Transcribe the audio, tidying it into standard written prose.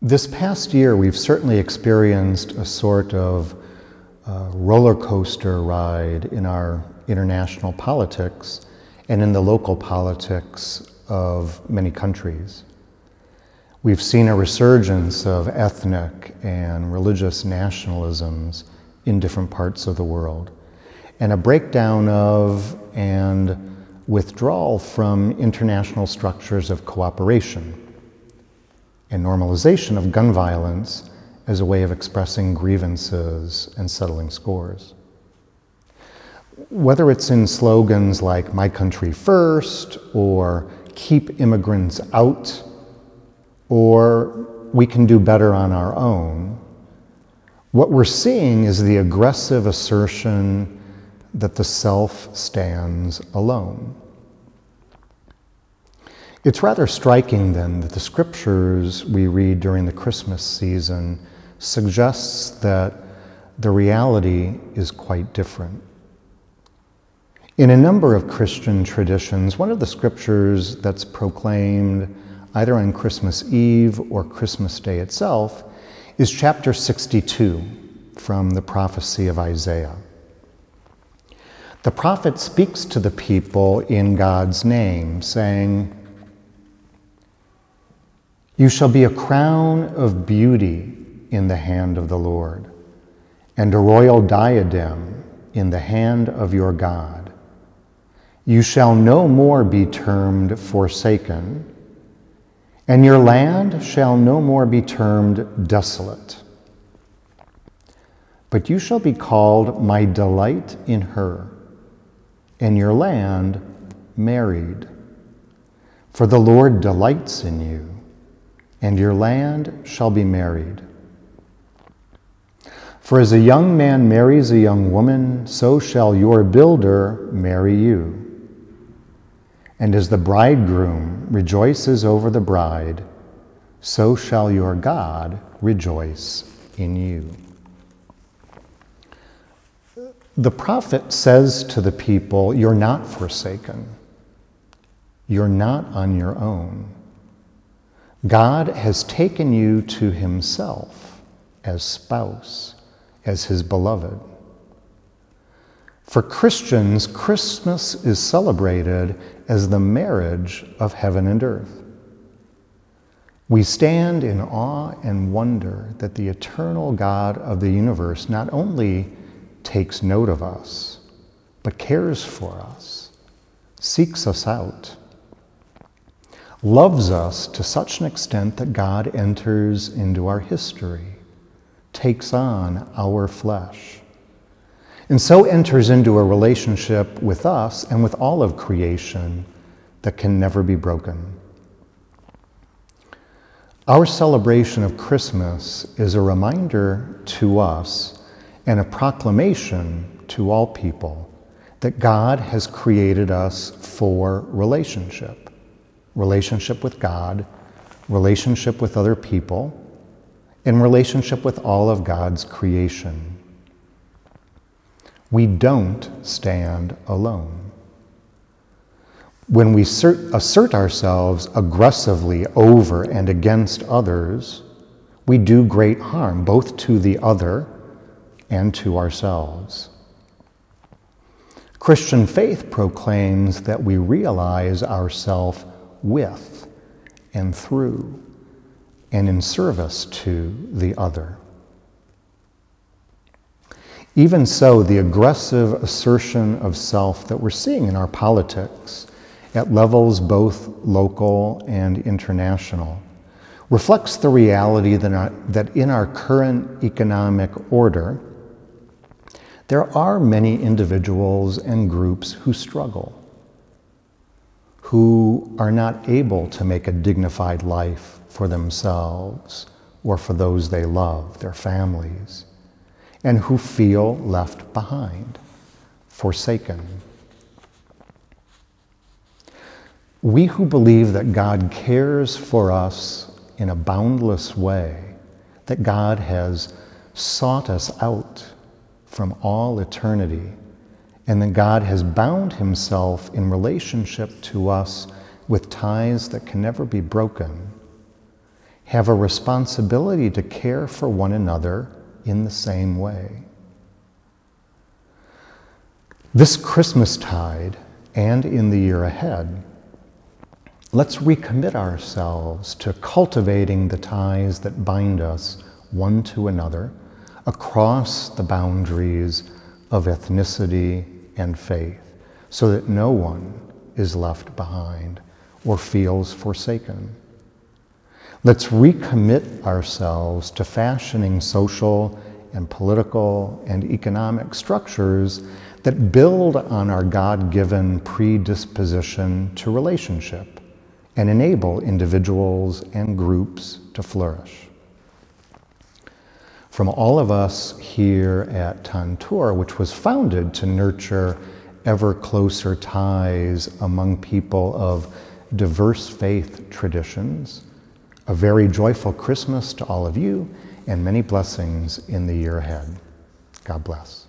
This past year, we've certainly experienced a sort of roller coaster ride in our international politics and in the local politics of many countries. We've seen a resurgence of ethnic and religious nationalisms in different parts of the world, and a breakdown of and withdrawal from international structures of cooperation, and normalization of gun violence as a way of expressing grievances and settling scores. Whether it's in slogans like "My country first," or "Keep immigrants out," or "We can do better on our own," what we're seeing is the aggressive assertion that the self stands alone. It's rather striking then that the scriptures we read during the Christmas season suggests that the reality is quite different. In a number of Christian traditions, one of the scriptures that's proclaimed either on Christmas Eve or Christmas Day itself is chapter 62 from the prophecy of Isaiah. The prophet speaks to the people in God's name, saying, "You shall be a crown of beauty in the hand of the Lord, and a royal diadem in the hand of your God. You shall no more be termed forsaken, and your land shall no more be termed desolate. But you shall be called my delight in her, and your land married. For the Lord delights in you, and your land shall be married. For as a young man marries a young woman, so shall your builder marry you. And as the bridegroom rejoices over the bride, so shall your God rejoice in you." The prophet says to the people, you're not forsaken. You're not on your own. God has taken you to himself as spouse, as his beloved. For Christians, Christmas is celebrated as the marriage of heaven and earth. We stand in awe and wonder that the eternal God of the universe not only takes note of us, but cares for us, seeks us out, loves us to such an extent that God enters into our history, takes on our flesh, and so enters into a relationship with us and with all of creation that can never be broken. Our celebration of Christmas is a reminder to us and a proclamation to all people that God has created us for relationship. Relationship with God, relationship with other people, and relationship with all of God's creation. We don't stand alone. When we assert ourselves aggressively over and against others, we do great harm, both to the other and to ourselves. Christian faith proclaims that we realize ourselves with and through and in service to the other. Even so, the aggressive assertion of self that we're seeing in our politics at levels both local and international reflects the reality that in our current economic order, there are many individuals and groups who struggle, who are not able to make a dignified life for themselves or for those they love, their families, and who feel left behind, forsaken. We who believe that God cares for us in a boundless way, that God has sought us out from all eternity, and that God has bound himself in relationship to us with ties that can never be broken, have a responsibility to care for one another in the same way. This Christmastide and in the year ahead, let's recommit ourselves to cultivating the ties that bind us one to another across the boundaries of ethnicity and faith, so that no one is left behind or feels forsaken. Let's recommit ourselves to fashioning social and political and economic structures that build on our God-given predisposition to relationship and enable individuals and groups to flourish. From all of us here at Tantur, which was founded to nurture ever closer ties among people of diverse faith traditions, a very joyful Christmas to all of you, and many blessings in the year ahead. God bless.